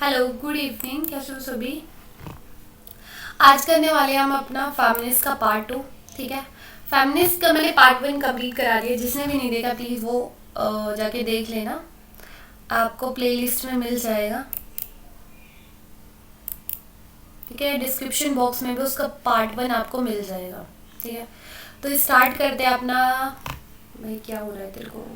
Hello, good evening. कैसे हो सभी? आज करने वाले हैं हम अपना फेमिनिस्ट का पार्ट 2। ठीक है। फेमिनिस्ट का मैंने पार्ट 1 कंप्लीट करा दिया। जिसने भी नहीं देखा प्लीज़ वो जाके देख लेना, आपको प्लेलिस्ट में मिल जाएगा। ठीक है, डिस्क्रिप्शन बॉक्स में भी उसका पार्ट 1 आपको मिल जाएगा। ठीक है, तो स्टार्ट करते हैं अपना। भाई क्या हो रहा है तेरे को?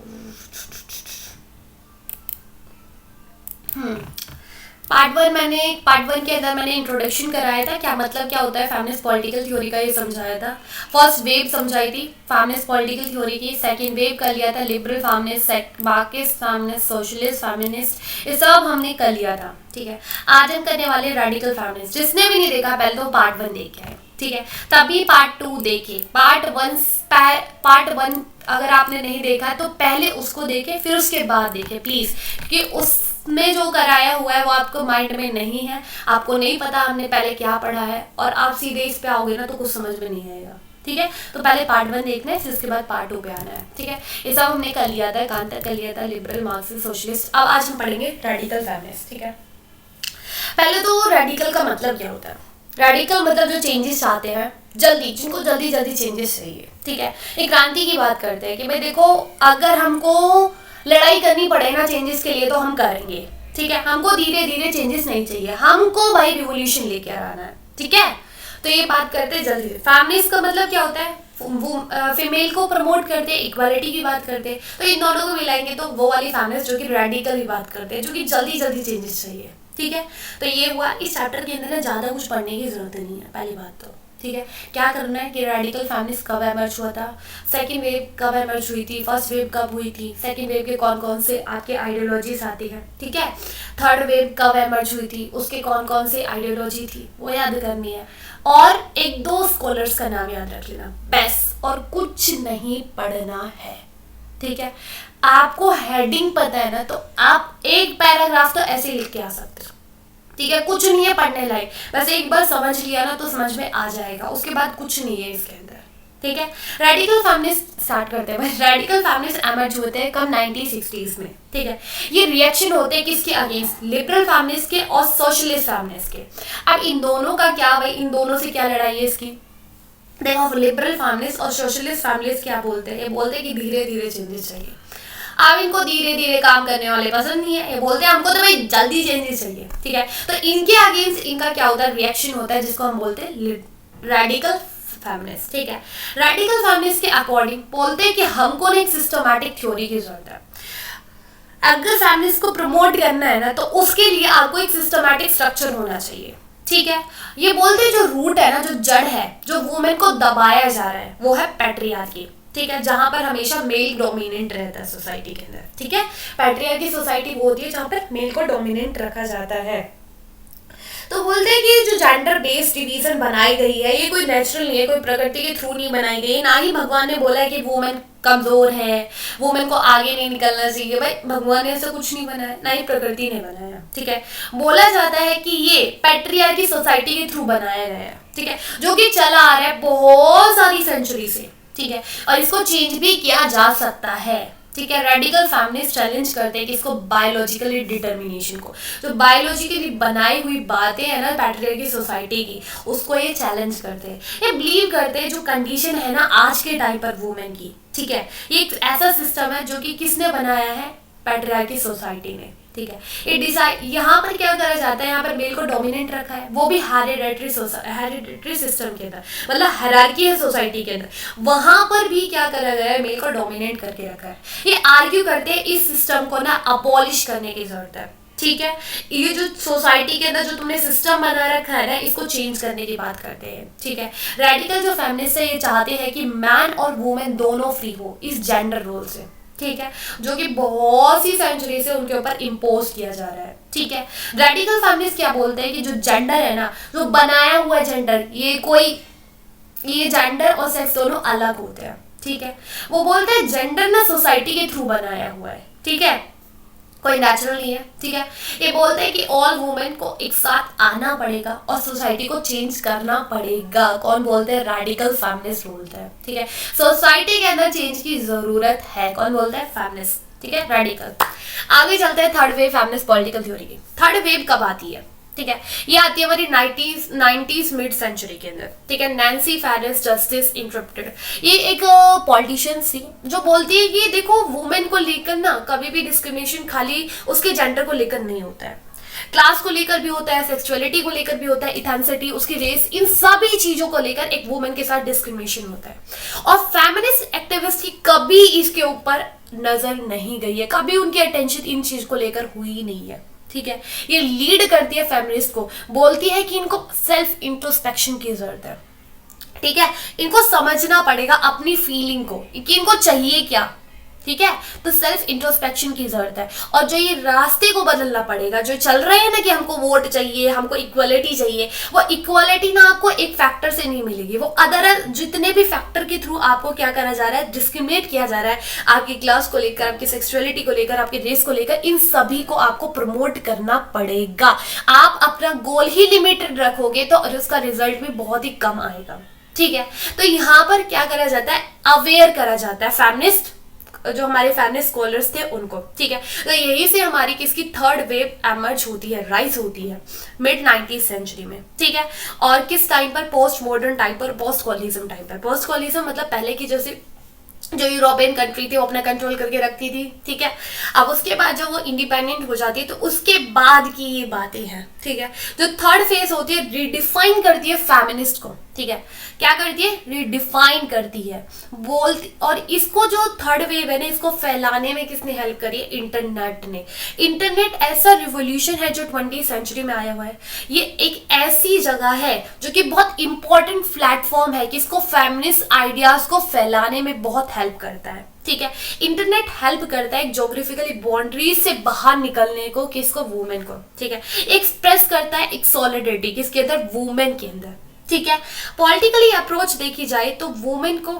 पार्ट वन के अंदर मैंने इंट्रोडक्शन कराया था, क्या मतलब क्या होता है फेमिनिस्ट पॉलिटिकल थ्योरी का, ये समझाया था। फर्स्ट वेव समझाई थी फेमिनिस्ट पॉलिटिकल थ्योरी की। सेकंड वेव कर लिया था liberal feminist, Marxist feminist, socialist feminist, ये सब हमने कर लिया था। ठीक है, आज हम करने वाले रेडिकल फेमिनिस्ट। जिसने भी नहीं देखा पहले तो पार्ट 1 देख के आए। ठीक है, तभी पार्ट 2 देखे। पार्ट वन अगर आपने नहीं देखा तो पहले उसको देखे, फिर उसके बाद देखे प्लीज, क्योंकि उसमें जो कराया हुआ है वो आपको माइंड में नहीं है, आपको नहीं पता हमने पहले क्या पढ़ा है, और आप सीधे इस पे आओगे ना तो कुछ समझ में नहीं आएगा। ठीक है, तो पहले पार्ट 1 देखना है, फिर उसके बाद पार्ट 2 पे आना है। ठीक है, ये सब हमने कर लिया था, कहाँ तक कर लिया था? Liberal, Marxist, socialist. अब आज हम पढ़ेंगे रेडिकल फेमिनिस्ट। ठीक है, पहले तो रेडिकल का मतलब क्या होता है? रेडिकल मतलब जो चेंजेस चाहते हैं जल्दी, जिनको जल्दी जल्दी चेंजेस चाहिए। ठीक है, एक क्रांति की बात करते हैं कि भाई देखो, अगर हमको लड़ाई करनी पड़े ना चेंजेस के लिए तो हम करेंगे। ठीक है, हमको धीरे धीरे चेंजेस नहीं चाहिए, हमको भाई रिवोल्यूशन लेके आना है। ठीक है, तो ये बात करते हैं जल्दी। फैमिलीज का मतलब क्या होता है? वो फीमेल को प्रमोट करते हैं, इक्वालिटी की बात करते हैं। तो इन दोनों को मिलाएंगे तो वो वाली फैमिलीज जो कि रेडिकल की बात करते हैं, जो कि जल्दी जल्दी चेंजेस चाहिए। ठीक है, तो ये हुआ। इस चैप्टर के अंदर ना ज़्यादा कुछ पढ़ने की जरूरत नहीं है, पहली बात तो। ठीक है, क्या करना है कि रेडिकल फेमिनिस्ट कब एमर्ज हुआ था, सेकंड वेव कब एमर्ज हुई थी, फर्स्ट वेव कब हुई थी, सेकंड वेव के कौन कौन से आपके आइडियोलॉजीज आती है। ठीक है, थर्ड वेव कब एमर्ज हुई थी, उसके कौन कौन से आइडियोलॉजी थी, वो याद करनी है। और एक दो स्कॉलर्स का नाम याद रख लेना बस, और कुछ नहीं पढ़ना है। ठीक है, आपको हेडिंग पता है ना, तो आप एक पैराग्राफ तो ऐसे लिख के आ सकते हो। ठीक है, कुछ नहीं है पढ़ने लायक, बस एक बार समझ लिया ना तो समझ में आ जाएगा, उसके बाद कुछ नहीं है इसके अंदर। ठीक है, रेडिकल फेमिनिस्ट स्टार्ट करते हैं। रेडिकल फेमिनिस्ट एमर्ज होते हैं कब? 1960s में। ठीक है, ये रिएक्शन होते हैं किसके अगेंस्ट? लिबरल फेमिनिस्ट के और सोशलिस्ट फेमिनिस्ट के। अब इन दोनों का क्या भाई, इन दोनों से क्या लड़ाई है इसकी? देखो, लिबरल फैमिलीज और सोशलिस्ट फैमिलीज क्या बोलते हैं? ये बोलते हैं कि धीरे धीरे चेंजेस चाहिए। अब इनको धीरे धीरे काम करने वाले पसंद नहीं है, ये बोलते हैं हमको तो भाई जल्दी चेंजेस चाहिए। ठीक है, तो इनके अगेंस्ट इनका क्या होता है? रिएक्शन होता है, जिसको हम बोलते हैं रेडिकल फेमिनिस्ट। ठीक है, रेडिकल फेमिनिस्ट के अकॉर्डिंग बोलते हैं कि हमको ना एक सिस्टमैटिक थ्योरी की जरूरत है। अगर फेमिनिस्ट को प्रमोट करना है ना तो उसके लिए आपको एक सिस्टमैटिक स्ट्रक्चर होना चाहिए। ठीक है, ये बोलते हैं जो रूट है ना, जो जड़ है, जो वुमेन को दबाया जा रहा है, वो है पैट्रियार्की। ठीक है, जहां पर हमेशा मेल डोमिनेंट रहता है सोसाइटी के अंदर। ठीक है, पैट्रियार्की सोसाइटी वो होती है जहां पर मेल को डोमिनेंट रखा जाता है। तो बोलते हैं कि जो जेंडर बेस्ड डिवीजन बनाई गई है ये कोई नेचुरल नहीं है, कोई प्रकृति के थ्रू नहीं बनाई गई, ना ही भगवान ने बोला है कि वुमेन कमजोर है, वुमेन को आगे नहीं निकलना चाहिए। भाई भगवान ने ऐसा कुछ नहीं बनाया, ना ही प्रकृति ने बनाया। ठीक है, बोला जाता है कि ये पैट्रियार्की सोसाइटी के थ्रू बनाया गया है। ठीक है, जो कि चला आ रहा है बहुत सारी सेंचुरी से। ठीक है, और इसको चेंज भी किया जा सकता है। ठीक है, रेडिकल फेमिनिस्ट चैलेंज करते हैं कि इसको बायोलॉजिकली डिटर्मिनेशन को, जो बायोलॉजिकली बनाई हुई बातें हैं ना पैट्रियार्की सोसाइटी की, उसको ये चैलेंज करते हैं। ये बिलीव करते हैं जो कंडीशन है ना आज के टाइम पर वुमेन की, ठीक है, ये एक ऐसा सिस्टम है जो कि किसने बनाया है? पैट्रियार्की सोसाइटी ने। ठीक है, ये डिसाइड यहाँ पर क्या करा जाता है, यहाँ पर मेल को डोमिनेंट रखा है, वो भी हेरिडेटरी सिस्टम के अंदर, मतलब हायरार्की है सोसाइटी के अंदर, वहां पर भी क्या करा गया है? मेल को डोमिनेट करके रखा है। ये आर्ग्यू करते हैं इस सिस्टम को ना अबॉलिश करने की जरूरत है। ठीक है, ये जो सोसाइटी के अंदर जो तुमने सिस्टम बना रखा है ना, इसको चेंज करने की बात करते हैं। ठीक है, रेडिकल जो फेमिनिस्ट है ये चाहते हैं कि मैन और वुमेन दोनों फ्री हो इस जेंडर रोल से। ठीक है, जो कि बहुत सी सेंचुरी से उनके ऊपर इम्पोज किया जा रहा है। ठीक है, रेडिकल फेमिनिस्ट क्या बोलते हैं कि जो जेंडर है ना, जो बनाया हुआ जेंडर, ये जेंडर और सेक्स दोनों अलग होते हैं। ठीक है, वो बोलते हैं जेंडर ना सोसाइटी के थ्रू बनाया हुआ है। ठीक है, कोई नेचुरल नहीं है। ठीक है, ये बोलते हैं कि ऑल वुमेन को एक साथ आना पड़ेगा और सोसाइटी को चेंज करना पड़ेगा। कौन बोलते हैं? रेडिकल फेमिनिस्ट बोलते हैं। ठीक है, सोसाइटी के अंदर चेंज की जरूरत है। कौन बोलता है? फेमिनिस्ट। ठीक है, रेडिकल। आगे चलते हैं third wave feminist political theory की। थर्ड वेव कब आती है, ठीक है, ये आती है हमारी 90s मिड सेंचुरी के अंदर, ठीक है। नैन्सी फेरिस जस्टिस इंटरप्टेड, ये एक पॉलिटिशियन थी जो बोलती है कि देखो वुमेन को लेकर ना कभी भी डिस्क्रिमिनेशन खाली उसके जेंडर को लेकर नहीं होता है, क्लास को लेकर भी होता है, सेक्सुअलिटी को लेकर भी होता है, इथेंसिटी, उसकी रेस, इन सभी चीजों को लेकर एक वुमेन के साथ डिस्क्रिमिनेशन होता है। और फेमिनिस्ट एक्टिविस्ट की कभी इसके ऊपर नजर नहीं गई है, कभी उनकी अटेंशन इन चीज को लेकर हुई ही नहीं है, ठीक है। ये लीड करती है फेमिनिस्ट को, बोलती है कि इनको सेल्फ इंट्रोस्पेक्शन की जरूरत है, ठीक है, इनको समझना पड़ेगा अपनी फीलिंग को कि इनको चाहिए क्या, ठीक है। तो सेल्फ इंट्रोस्पेक्शन की जरूरत है। और जो ये रास्ते को बदलना पड़ेगा, जो चल रहे हैं ना कि हमको वोट चाहिए, हमको इक्वलिटी चाहिए, वो इक्वलिटी ना आपको एक फैक्टर से नहीं मिलेगी, वो अदर जितने भी फैक्टर के थ्रू आपको क्या करा जा रहा है, डिस्क्रिमिनेट किया जा रहा है, आपकी क्लास को लेकर, आपकी सेक्सुअलिटी को लेकर, आपकी रेस को लेकर, इन सभी को आपको प्रमोट करना पड़ेगा। आप अपना गोल ही लिमिटेड रखोगे तो उसका रिजल्ट भी बहुत ही कम आएगा, ठीक है। तो यहाँ पर क्या करा जाता है, अवेयर करा जाता है फेमिनिस्ट, जो हमारे फेमिनिस्ट स्कॉलर्स थे उनको, ठीक है। तो यही से हमारी किसकी थर्ड वेव एमर्ज होती है, राइज होती है मिड 90th सेंचुरी में, ठीक है। और किस टाइम पर, पोस्ट मॉडर्न टाइम पर, पोस्ट कॉलिज्म टाइम पर। पोस्ट कॉलिज्म मतलब पहले की जैसे जो यूरोपियन कंट्री थी वो अपना कंट्रोल करके रखती थी, ठीक है। अब उसके बाद जब वो इंडिपेंडेंट हो जाती है तो उसके बाद की ये बातें हैं, ठीक है। जो थर्ड फेज होती है, रिडिफाइन करती है फेमिनिस्ट को, ठीक है। क्या करती है, रिडिफाइन करती है, बोलती। और इसको जो थर्ड वेव है ना, इसको फैलाने में किसने हेल्प करी है, इंटरनेट ने। इंटरनेट ऐसा रिवोल्यूशन है जो 20th सेंचुरी में आया हुआ है। ये एक ऐसी जगह है जो कि बहुत इंपॉर्टेंट प्लेटफॉर्म है, किसको, फेमिनिस्ट आइडियाज को फैलाने में बहुत हेल्प करता है, ठीक है। इंटरनेट हेल्प करता है जोग्राफिकली बाउंड्रीज से बाहर निकलने को, किसको, वुमेन को, ठीक है। एक्सप्रेस करता है एक सॉलिडिटी किसके अंदर, वुमेन के अंदर, ठीक है। पॉलिटिकली अप्रोच देखी जाए तो वुमेन को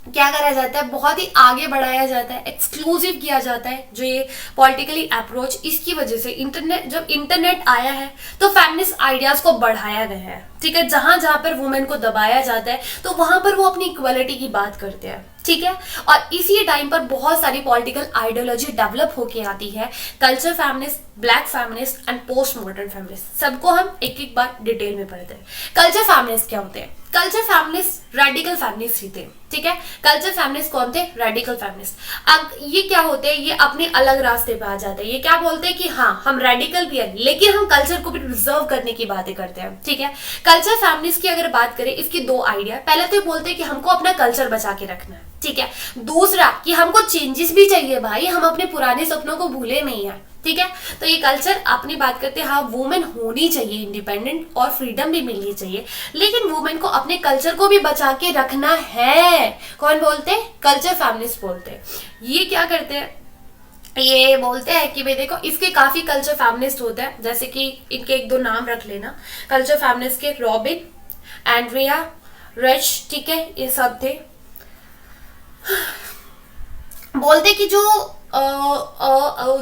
क्या करा जाता है, बहुत ही आगे बढ़ाया जाता है, एक्सक्लूसिव किया जाता है जो ये पॉलिटिकली अप्रोच। इसकी वजह से इंटरनेट, जब इंटरनेट आया है तो फेमिनिस्ट आइडियाज को बढ़ाया गया है, ठीक है। जहां जहां पर वुमेन को दबाया जाता है तो वहां पर वो अपनी इक्वलिटी की बात करते हैं, ठीक है। और इसी टाइम पर बहुत सारी पॉलिटिकल आइडियोलॉजी डेवलप होके आती है, culture feminist, black feminist and post modern feminist. सबको हम एक एक बार डिटेल में पढ़ते हैं। कल्चर फेमिनिस्ट क्या होते हैं, कल्चर फेमिनिस्ट रेडिकल फेमिनिस्ट ही थे, ठीक है। कल्चर फेमिनिस्ट कौन थे, रेडिकल फेमिनिस्ट। अब ये क्या होते हैं, ये अपने अलग रास्ते पे आ जाते हैं। ये क्या बोलते हैं कि हाँ हम रेडिकल भी है लेकिन हम कल्चर को भी प्रिजर्व करने की बातें करते हैं, ठीक है। कल्चर फेमिनिस्ट की अगर बात करें, इसकी दो आइडिया, पहले तो बोलते हैं कि हमको अपना कल्चर बचा के रखना है, ठीक है। दूसरा कि हमको चेंजेस भी चाहिए भाई, हम अपने पुराने सपनों को भूले नहीं है, ठीक है। तो ये कल्चर अपनी बात करते हैं, हाँ वुमेन होनी चाहिए इंडिपेंडेंट और फ्रीडम भी मिलनी चाहिए, लेकिन वुमेन को अपने कल्चर को भी बचा के रखना है। कौन बोलते हैं, कल्चर फेमिनिस्ट बोलते हैं। ये क्या करते हैं, ये बोलते हैं कि भाई देखो इसके काफी कल्चर फेमिनिस्ट होते हैं, जैसे कि इनके एक दो नाम रख लेना कल्चर फेमिनिस्ट के, रॉबिन, एंड्रिया, रिच, ठीक है, ये सब थे। बोलते कि जो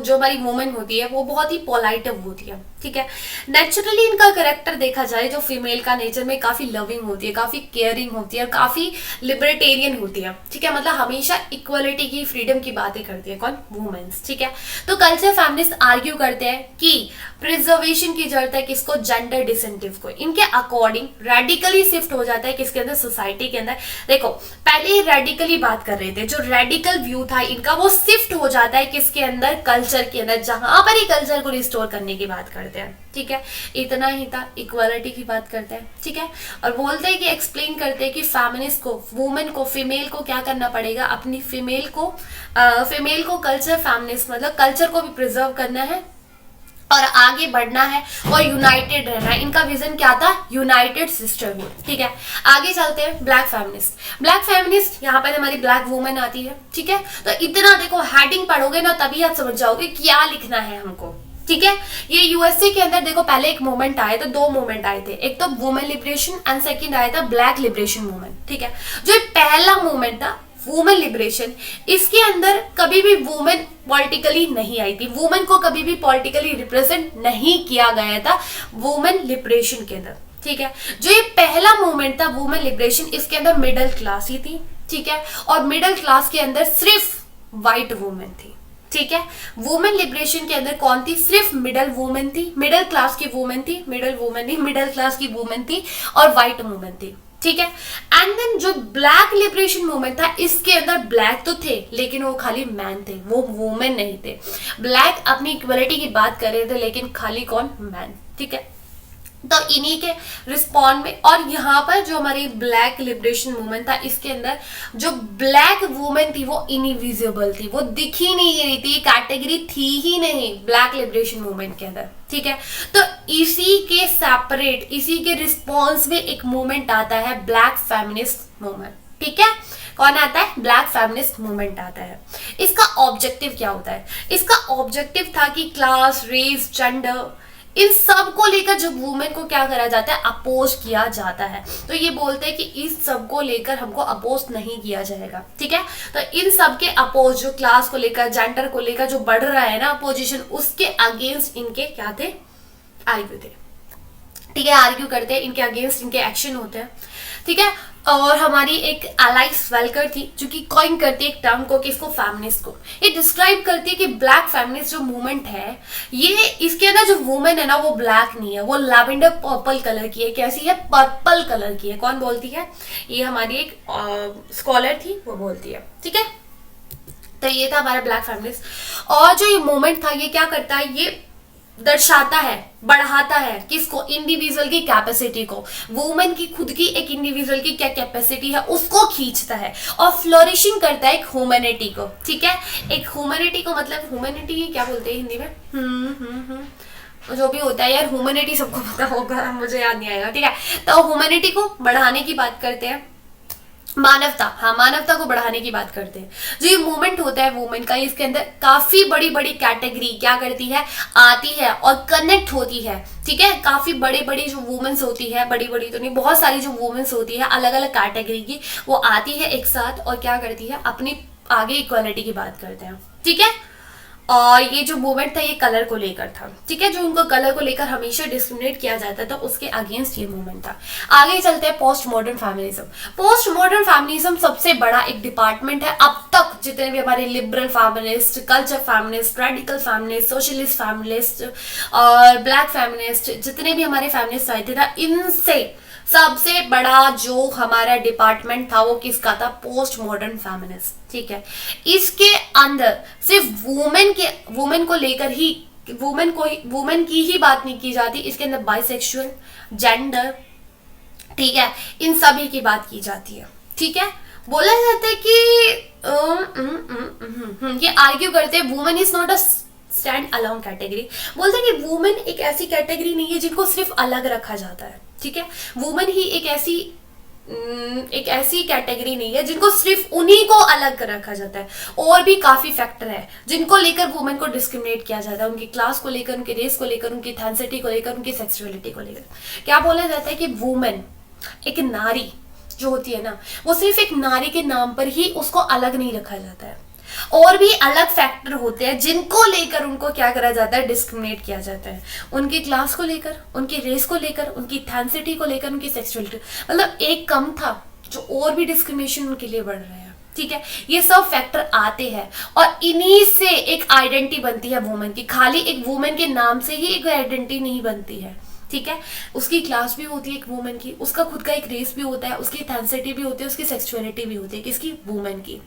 हमारी वुमेन होती है वो बहुत ही पॉलाइटिव होती है, ठीक है। नेचुरली इनका करेक्टर देखा जाए, जो फीमेल का नेचर में काफी लविंग होती है, काफी केयरिंग होती है और काफी लिबरेटेरियन होती है, ठीक है। मतलब हमेशा इक्वलिटी की, फ्रीडम की बातें करती है, कौन, वुमेन्स, ठीक है। तो कल्चर फेमिनिस्ट आर्ग्यू करते हैं कि प्रिजर्वेशन की जरूरत है, किसको, जेंडर डिसेंटिव को। इनके अकॉर्डिंग रेडिकली शिफ्ट हो जाता है किसके अंदर, सोसाइटी के अंदर। देखो पहले रेडिकली बात कर रहे थे, जो रेडिकल व्यू था इनका वो शिफ्ट हो जाता है किसके अंदर, कल्चर के अंदर, जहां पर ही कल्चर को रिस्टोर करने की बात करते हैं, ठीक है। इतना ही था, इक्वालिटी की बात करते हैं, ठीक है। और बोलते हैं कि एक्सप्लेन करते हैं कि फेमिनिस्ट को, वुमेन को, फीमेल को क्या करना पड़ेगा, अपनी फीमेल को कल्चर फेमिनिस्ट मतलब कल्चर को भी प्रिजर्व करना है और आगे बढ़ना है और यूनाइटेड रहना है। इनका विजन क्या था, यूनाइटेड सिस्टरहुड, ठीक है। आगे चलते हैं ब्लैक फेमिनिस्ट। ब्लैक फेमिनिस्ट यहाँ पर हमारी ब्लैक वुमेन आती है, ठीक है। तो इतना देखो हेडिंग पढ़ोगे ना तभी आप समझ जाओगे क्या लिखना है हमको, ठीक है। ये यूएसए के अंदर देखो पहले एक मूवमेंट आया था, दो मूवमेंट आए थे, एक तो वुमेन लिबरेशन एंड सेकंड आया था ब्लैक लिबरेशन मूवमेंट, ठीक है। जो पहला मूवमेंट था वुमेन लिबरेशन, इसके अंदर कभी भी वुमेन पॉलिटिकली नहीं आई थी, वुमेन को कभी भी पॉलिटिकली रिप्रेजेंट नहीं किया गया था वुमेन लिबरेशन के अंदर, ठीक है। जो ये पहला मूवमेंट था वुमेन लिबरेशन, इसके अंदर मिडिल क्लास ही थी, ठीक है। और मिडिल क्लास के अंदर सिर्फ व्हाइट वुमेन थी, ठीक है। वुमेन लिबरेशन के अंदर कौन थी? सिर्फ मिडिल वुमेन थी, मिडिल क्लास की वुमेन थी, मिडिल वुमेन नहीं, मिडिल क्लास की वुमेन थी और वाइट वुमेन थी, ठीक है। एंड देन जो ब्लैक लिबरेशन मूवमेंट था, इसके अंदर ब्लैक तो थे लेकिन वो खाली मैन थे, वो वुमेन नहीं थे। ब्लैक अपनी इक्वलिटी की बात कर रहे थे लेकिन खाली कौन? मैन, ठीक है। तो इन्हीं के रिस्पॉन्ड में, और यहाँ पर जो हमारी ब्लैक लिबरेशन मूवमेंट था, इसके अंदर जो ब्लैक वुमेन थी वो इनविजिबल थी, वो दिख ही नहीं रही थी, कैटेगरी थी ही नहीं ब्लैक लिबरेशन मूवमेंट के अंदर, ठीक है। तो इसी के सेपरेट, इसी के रिस्पॉन्स में एक मूवमेंट आता है ब्लैक फेमिनिस्ट मूवमेंट, ठीक है। कौन आता है? ब्लैक फेमिनिस्ट मूवमेंट आता है। इसका ऑब्जेक्टिव क्या होता है? इसका ऑब्जेक्टिव था कि क्लास, रेस, जेंडर, इन सब को लेकर जब वुमेन को क्या करा जाता है? अपोज किया जाता है। तो ये बोलते हैं कि इस सब को लेकर हमको अपोज नहीं किया जाएगा, ठीक है। तो इन सब के अपोज, जो क्लास को लेकर, जेंडर को लेकर जो बढ़ रहा है ना अपोजिशन, उसके अगेंस्ट इनके क्या थे? आर्ग्यू थे, ठीक है। आर्ग्यू करते हैं, इनके अगेंस्ट इनके एक्शन होते हैं, ठीक है। और हमारी एक एलाइस वेल्कर थी जो कि कॉइन करती है एक टर्म को, किसको? फेमिनिस्ट को। ये डिस्क्राइब करती है कि ब्लैक फेमिनिस्ट जो मूवमेंट है, ये इसके अंदर जो वुमेन है ना वो ब्लैक नहीं है, वो लैवेंडर पर्पल कलर की है। कैसी है? पर्पल कलर की है। कौन बोलती है? ये हमारी एक स्कॉलर थी, वो बोलती है, ठीक है। तो ये था हमारा ब्लैक फेमिनिस्ट। और जो ये मूवमेंट था, ये क्या करता है? ये दर्शाता है, बढ़ाता है किसको? इंडिविजुअल की कैपेसिटी को। वुमेन की खुद की एक इंडिविजुअल की क्या कैपेसिटी है उसको खींचता है और फ्लोरिशिंग करता है एक ह्यूमैनिटी को, ठीक है। एक ह्यूमैनिटी को, मतलब ह्यूमैनिटी क्या बोलते हैं हिंदी में? जो भी होता है यार, ह्यूमैनिटी सबको पता होगा, मुझे याद नहीं आएगा, ठीक है। तो ह्यूमैनिटी को बढ़ाने की बात करते हैं, मानवता, हाँ, मानवता को बढ़ाने की बात करते हैं। जो ये मूवमेंट होता है वुमेन का, इसके अंदर काफी बड़ी बड़ी कैटेगरी क्या करती है? आती है और कनेक्ट होती है, ठीक है। काफी बड़ी बड़ी जो वुमेन्स होती है, बड़ी बड़ी तो नहीं, बहुत सारी जो वुमेन्स होती है अलग अलग कैटेगरी की, वो आती है एक साथ और क्या करती है? अपनी आगे इक्वालिटी की बात करते हैं, ठीक है। और ये जो मूवमेंट था ये कलर को लेकर था, ठीक है। जो उनको कलर को लेकर हमेशा डिस्क्रिमिनेट किया जाता था, उसके अगेंस्ट ये मूवमेंट था। आगे चलते हैं post modern feminism. Post modern feminism सबसे बड़ा एक डिपार्टमेंट है। अब तक जितने भी हमारे liberal feminist, culture feminist, radical feminist, socialist feminist और ब्लैक फेमिनिस्ट, जितने भी हमारे फेमिनिस्ट आए थे ना, इनसे सबसे बड़ा जो हमारा डिपार्टमेंट था वो किसका था? पोस्ट मॉडर्न फेमिनिस्ट, ठीक है। इसके अंदर सिर्फ वुमेन को लेकर ही, वुमेन की ही बात नहीं की जाती, इसके अंदर बाइसेक्सुअल, जेंडर, ठीक है, इन सभी की बात की जाती है, ठीक है। बोला जाता है कि ये आर्ग्यू करते हैं women is not a stand alone category. बोलते हैं कि वुमेन एक ऐसी कैटेगरी नहीं है जिनको सिर्फ अलग रखा जाता है, ठीक है। वुमेन ही एक ऐसी कैटेगरी नहीं है जिनको सिर्फ उन्हीं को अलग कर रखा जाता है। और भी काफी फैक्टर है जिनको लेकर वुमेन को डिस्क्रिमिनेट किया जाता है, उनकी क्लास को लेकर, उनकी रेस को लेकर, उनकी एथेनिसिटी को लेकर, उनकी सेक्सुअलिटी को लेकर। क्या बोला जाता है कि वुमेन, एक नारी जो होती है ना, वो सिर्फ एक नारी के नाम पर ही उसको अलग नहीं रखा जाता है। और भी अलग फैक्टर होते हैं जिनको लेकर उनको क्या करा जाता है? डिस्क्रिमिनेट किया जाता है। उनकी क्लास को लेकर, उनकी रेस को लेकर, उनकी एथेनिसिटी को लेकर, उनकी सेक्सुअलिटी, मतलब एक कम था जो और भी डिस्क्रिमिनेशन उनके लिए बढ़ रहे हैं, ठीक है। ये सब फैक्टर आते हैं और इन्हीं से एक आइडेंटिटी बनती है वुमेन की। खाली एक वुमेन के नाम से ही एक आइडेंटिटी नहीं बनती है, ठीक है। उसकी क्लास भी होती है एक वुमेन की, उसका खुद का एक रेस भी होता है, उसकी एथेनिसिटी भी होती है, उसकी सेक्सुअलिटी भी होती है, किसकी? वुमेन की,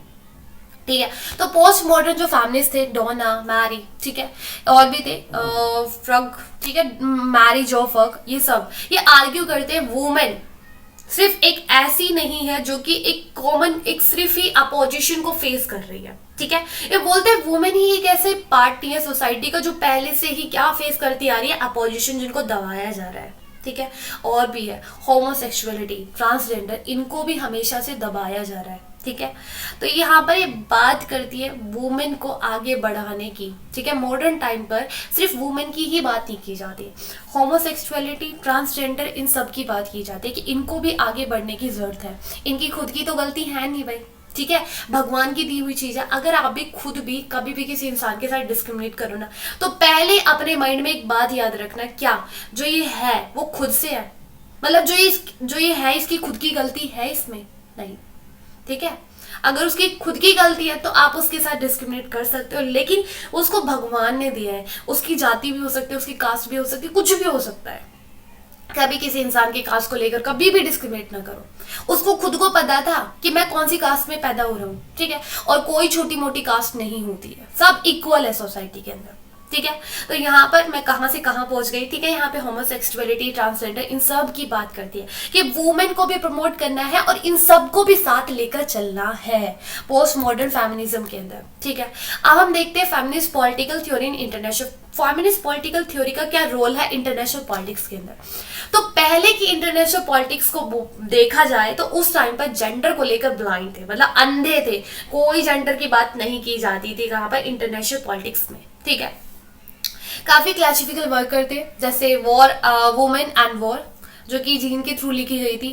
ठीक है। तो पोस्ट मॉडर्न जो फैमिलीज थे, डोना, मैरी, ठीक है, और भी थे फ्रग, ठीक है, मैरी जो फर्ग, ये सब ये आर्ग्यू करते हैं वुमेन सिर्फ एक ऐसी नहीं है जो कि एक कॉमन, एक सिर्फ ही अपोजिशन को फेस कर रही है, ठीक है। ये बोलते हैं वुमेन ही एक ऐसे पार्ट नहीं है सोसाइटी का जो पहले से ही क्या फेस करती आ रही है? अपोजिशन, जिनको दबाया जा रहा है, ठीक है। और भी है होमोसेक्सुअलिटी, ट्रांसजेंडर, इनको भी हमेशा से दबाया जा रहा है, ठीक है। तो यहाँ पर ये बात करती है वुमेन को आगे बढ़ाने की, ठीक है। मॉडर्न टाइम पर सिर्फ वुमेन की ही बात नहीं की जाती, होमोसेक्सुअलिटी, ट्रांसजेंडर, इन सब की बात की जाती है कि इनको भी आगे बढ़ने की जरूरत है। इनकी खुद की तो गलती है नहीं भाई, ठीक है, भगवान की दी हुई चीज है। अगर आप भी खुद भी कभी भी किसी इंसान के साथ डिस्क्रिमिनेट करो ना, तो पहले अपने माइंड में एक बात याद रखना, क्या जो ये है वो खुद से है? मतलब जो ये है इसकी खुद की गलती है इसमें? नहीं, ठीक है। अगर उसकी खुद की गलती है तो आप उसके साथ डिस्क्रिमिनेट कर सकते हो, लेकिन उसको भगवान ने दिया है, उसकी जाति भी हो सकती है, उसकी कास्ट भी हो सकती है, कुछ भी हो सकता है। कभी किसी इंसान के कास्ट को लेकर कभी भी डिस्क्रिमिनेट ना करो। उसको खुद को पता था कि मैं कौन सी कास्ट में पैदा हो रहा हूँ, ठीक है। और कोई छोटी मोटी कास्ट नहीं होती है, सब इक्वल है सोसाइटी के अंदर, ठीक है। तो यहाँ पर मैं कहाँ से कहाँ पहुंच गई, ठीक है। यहाँ पे होमोसेक्सुअलिटी, ट्रांसजेंडर, इन सब की बात करती है कि वुमेन को भी प्रमोट करना है और इन सब को भी साथ लेकर चलना है पोस्ट मॉडर्न फेमिनिज्म के अंदर, ठीक है। अब हम देखते हैं feminist political theory in international, feminist political theory का क्या रोल है इंटरनेशनल पॉलिटिक्स के अंदर। तो पहले की इंटरनेशनल पॉलिटिक्स को देखा जाए तो उस टाइम पर जेंडर को लेकर ब्लाइंड थे, मतलब अंधे थे, कोई जेंडर की बात नहीं की जाती थी कहाँ पर, इंटरनेशनल पॉलिटिक्स में, ठीक है। काफी क्लासिफिकल वर्क करते, जैसे वॉर, वुमेन एंड वॉर, जो कि जीन के थ्रू लिखी गई थी,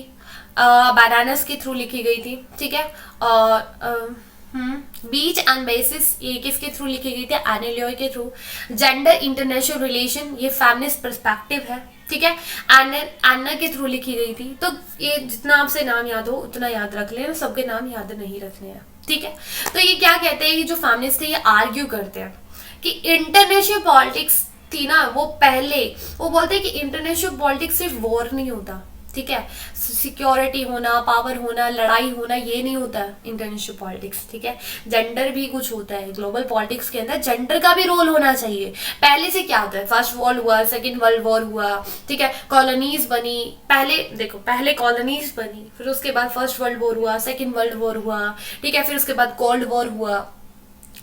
बनानास के थ्रू लिखी गई थी, ठीक है। और बीच एंड बेसिस, ये किसके थ्रू लिखी गई थी, एनी लॉय के थ्रू। जेंडर इंटरनेशनल रिलेशन, ये फेमिनिस्ट पर्सपेक्टिव है, ठीक है। एना के थ्रू लिखी गई थी। तो ये जितना आपसे नाम याद हो उतना याद रख लेना, सबके नाम याद नहीं रखने हैं, ठीक है। तो ये क्या कहते हैं, ये जो फेमिनिस्ट है ये आर्ग्यू करते हैं कि इंटरनेशनल पॉलिटिक्स थी ना, वो पहले वो बोलते हैं कि इंटरनेशनल पॉलिटिक्स सिर्फ वॉर नहीं होता, ठीक है। सिक्योरिटी होना, पावर होना, लड़ाई होना, ये नहीं होता इंटरनेशनल पॉलिटिक्स, ठीक है। जेंडर भी कुछ होता है ग्लोबल पॉलिटिक्स के अंदर, जेंडर का भी रोल होना चाहिए। पहले से क्या होता है, फर्स्ट वर्ल्ड हुआ, सेकेंड वर्ल्ड वॉर हुआ, ठीक है, कॉलोनीज बनी, पहले देखो, पहले कॉलोनीज बनी, फिर उसके बाद फर्स्ट वर्ल्ड वॉर हुआ, सेकेंड वर्ल्ड वॉर हुआ, ठीक है, फिर उसके बाद कोल्ड वॉर हुआ।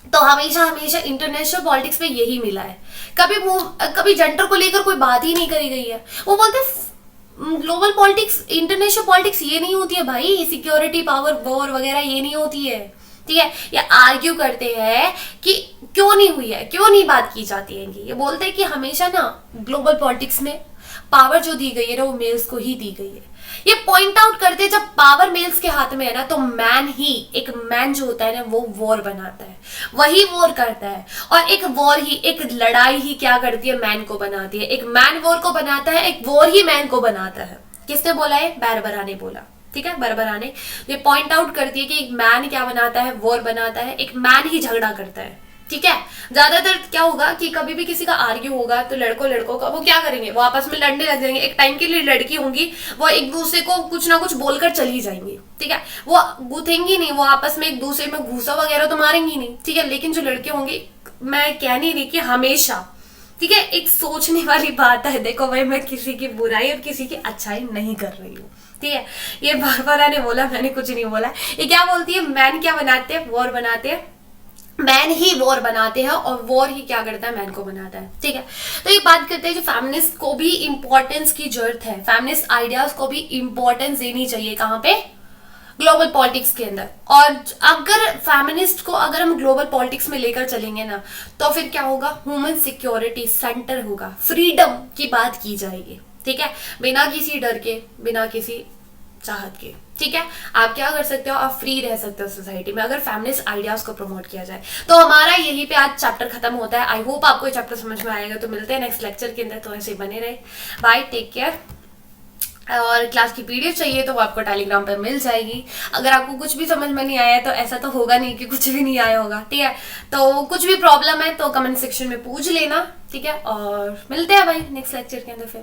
तो हमेशा हमेशा इंटरनेशनल पॉलिटिक्स में यही मिला है, कभी जेंडर को लेकर कोई बात ही नहीं करी गई है। वो बोलते ग्लोबल पॉलिटिक्स, इंटरनेशनल पॉलिटिक्स ये नहीं होती है भाई, सिक्योरिटी, पावर, वॉर वगैरह ये नहीं होती है, ठीक है। ये आर्ग्यू करते हैं कि क्यों नहीं हुई है, क्यों नहीं बात की जाती है इनकी। ये बोलते हैं कि हमेशा ना ग्लोबल पॉलिटिक्स में पावर जो दी गई है ना वो मेल्स को ही दी गई है। ये पॉइंट आउट करते हैं, जब पावर मेल्स के हाथ में है ना तो मैन ही, एक मैन जो होता है ना वो वॉर बनाता है, वही वॉर करता है। और एक वॉर ही, एक लड़ाई ही क्या करती है, मैन को बनाती है। एक मैन वॉर को बनाता है, एक वॉर ही मैन को बनाता है। किसने बोला है, बारबरा ने बोला, ठीक है। बारबरा ने ये पॉइंट आउट करती है कि एक मैन क्या बनाता है, वॉर बनाता है, एक मैन ही झगड़ा करता है, ठीक है। ज्यादातर क्या होगा कि कभी भी किसी का आर्ग्यू होगा तो लड़कों का वो क्या करेंगे, वो आपस में लड़ने लग जाएंगे। एक टाइम के लिए लड़की होंगी, वो एक दूसरे को कुछ ना कुछ बोलकर चली जाएंगी, ठीक है। वो गुथेंगी नहीं, वो आपस में एक दूसरे में घूसा वगैरह तो मारेंगी नहीं, ठीक है। लेकिन जो लड़के होंगे, मैं कह नहीं रही कि हमेशा, ठीक है, एक सोचने वाली बात है। देखो भाई, मैं किसी की बुराई और किसी की अच्छाई नहीं कर रही हूँ, ठीक है। ये बारबरा ने बोला, मैंने कुछ नहीं बोला। ये क्या बोलती है, मैन क्या बनाते हैं, वॉर बनाते हैं, मैन ही वॉर बनाते हैं और वॉर ही क्या करता है, मैन को बनाता है, ठीक है। तो ये बात करते हैं जो फेमिनिस्ट को भी इंपॉर्टेंस की जरूरत है, फेमिनिस्ट आइडियाज को भी इंपॉर्टेंस देनी चाहिए, कहाँ पे, ग्लोबल पॉलिटिक्स के अंदर। और अगर फेमिनिस्ट को अगर हम ग्लोबल पॉलिटिक्स में लेकर चलेंगे ना तो फिर क्या होगा, ह्यूमन सिक्योरिटी सेंटर होगा, फ्रीडम की बात की जाएगी, ठीक है, बिना किसी डर के, बिना किसी चाहत के, ठीक है। आप क्या कर सकते हो, आप फ्री रह सकते हो सोसाइटी में अगर फेमिनिस्ट आइडियाज को प्रमोट किया जाए। तो हमारा यहीं पे आज चैप्टर खत्म होता है। आई होप आपको ये चैप्टर समझ में आएगा। तो मिलते हैं नेक्स्ट लेक्चर के अंदर, तो ऐसे बने रहे। Bye, take care. और क्लास की पीडीएफ चाहिए तो वो आपको टेलीग्राम पर मिल जाएगी। अगर आपको कुछ भी समझ में नहीं आया तो ऐसा तो होगा नहीं कि कुछ भी नहीं आया होगा, ठीक है। तो कुछ भी प्रॉब्लम है तो कमेंट सेक्शन में पूछ लेना, ठीक है। और मिलते हैं भाई नेक्स्ट लेक्चर के अंदर फिर।